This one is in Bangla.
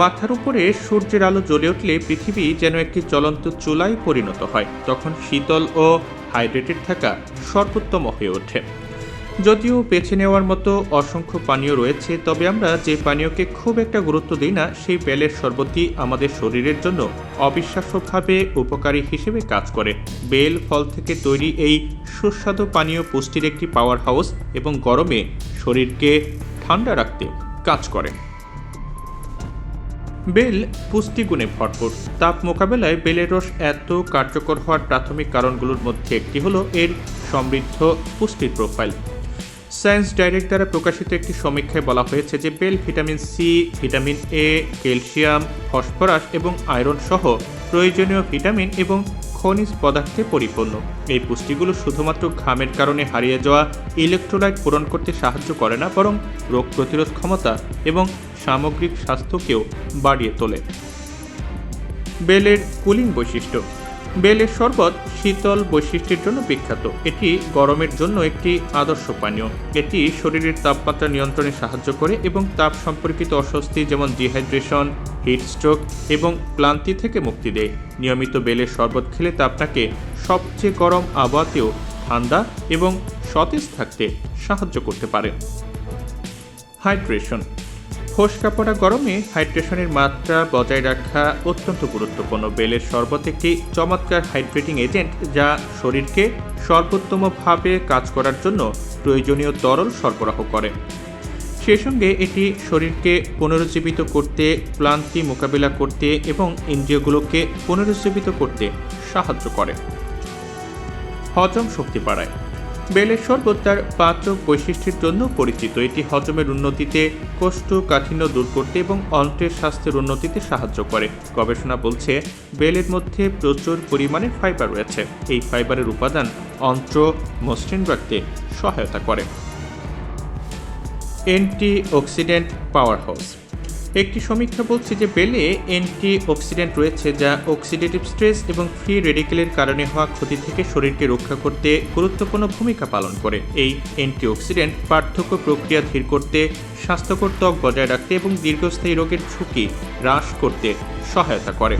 মাথার উপরে সূর্যের আলো জ্বলে উঠলে পৃথিবী যেন একটি জ্বলন্ত চুলায় পরিণত হয়, তখন শীতল ও হাইড্রেটেড থাকা সর্বোত্তম হয়ে ওঠে। যদিও বেছে নেওয়ার মতো অসংখ্য পানীয় রয়েছে, তবে আমরা যে পানীয়কে খুব একটা গুরুত্ব দিই না, সেই বেলের শরবতই আমাদের শরীরের জন্য অবিশ্বাস্যভাবে উপকারী হিসেবে কাজ করে। বেল ফল থেকে তৈরি এই সুস্বাদু পানীয় পুষ্টির একটি পাওয়ার হাউস এবং গরমে শরীরকে ঠান্ডা রাখতে কাজ করে। বেল পুষ্টিগুণে ভরপুর। তাপ মোকাবেলায় বেলের রস এত কার্যকর হওয়ার প্রাথমিক কারণগুলোর মধ্যে একটি হলো এর সমৃদ্ধ পুষ্টির প্রোফাইল। সায়েন্স ডাইরেক্ট দ্বারা প্রকাশিত একটি সমীক্ষায় বলা হয়েছে যে বেল vitamin C, vitamin A, calcium, phosphorus এবং আয়রন সহ প্রয়োজনীয় ভিটামিন এবং খনিজ পদার্থে পরিপূর্ণ। এই পুষ্টিগুলো শুধুমাত্র ঘামের কারণে হারিয়ে যাওয়া ইলেকট্রোলাইট পূরণ করতে সাহায্য করে না, বরং রোগ প্রতিরোধ ক্ষমতা এবং সামগ্রিক স্বাস্থ্যকেও বাড়িয়ে তোলে। বেলের কুলিং বৈশিষ্ট্য। বেলের শরবত শীতল বৈশিষ্ট্যের জন্য বিখ্যাত। এটি গরমের জন্য একটি আদর্শ পানীয়। এটি শরীরের তাপমাত্রা নিয়ন্ত্রণে সাহায্য করে এবং তাপ সম্পর্কিত অস্বস্তি যেমন ডিহাইড্রেশন, হিট স্ট্রোক এবং ক্লান্তি থেকে মুক্তি দেয়। নিয়মিত বেলের শরবত খেলে তা আপনাকে সবচেয়ে গরম আবহাওয়াতেও ঠান্ডা এবং সতেজ থাকতে সাহায্য করতে পারে। হাইড্রেশন। ফোসকা পড়া গরমে হাইড্রেশনের মাত্রা বজায় রাখা অত্যন্ত গুরুত্বপূর্ণ। বেলের শরবত একটি চমৎকার হাইড্রেটিং এজেন্ট, যা শরীরকে সর্বোত্তমভাবে কাজ করার জন্য প্রয়োজনীয় তরল সরবরাহ করে। সেই সঙ্গে এটি শরীরকে পুনরুজ্জীবিত করতে, ক্লান্তি মোকাবিলা করতে এবং ইন্দ্রিয়গুলোকে পুনরুজ্জীবিত করতে সাহায্য করে। হজম শক্তি বাড়ায়। বেলের শরবত তার পাচক বৈশিষ্ট্যের জন্য পরিচিত। এটি হজমের উন্নতিতে, কোষ্ঠকাঠিন্য দূর করতে এবং অন্ত্রের স্বাস্থ্যের উন্নতিতে সাহায্য করে। গবেষণা বলছে বেলের মধ্যে প্রচুর পরিমাণে ফাইবার রয়েছে। এই ফাইবারের উপাদান অন্ত্র মসৃণ রাখতে সহায়তা করে। Antioxidant power house. একটি সমীক্ষা বলছে যে বেলে অ্যান্টিঅক্সিডেন্ট রয়েছে, যা অক্সিডেটিভ স্ট্রেস এবং ফ্রি রেডিকেলের কারণে হওয়া ক্ষতি থেকে শরীরকে রক্ষা করতে গুরুত্বপূর্ণ ভূমিকা পালন করে। এই অ্যান্টিঅক্সিডেন্ট পার্থক্য প্রক্রিয়া ধীর করতে, স্বাস্থ্যকর ত্বক বজায় রাখতে এবং দীর্ঘস্থায়ী রোগের ঝুঁকি হ্রাস করতে সহায়তা করে।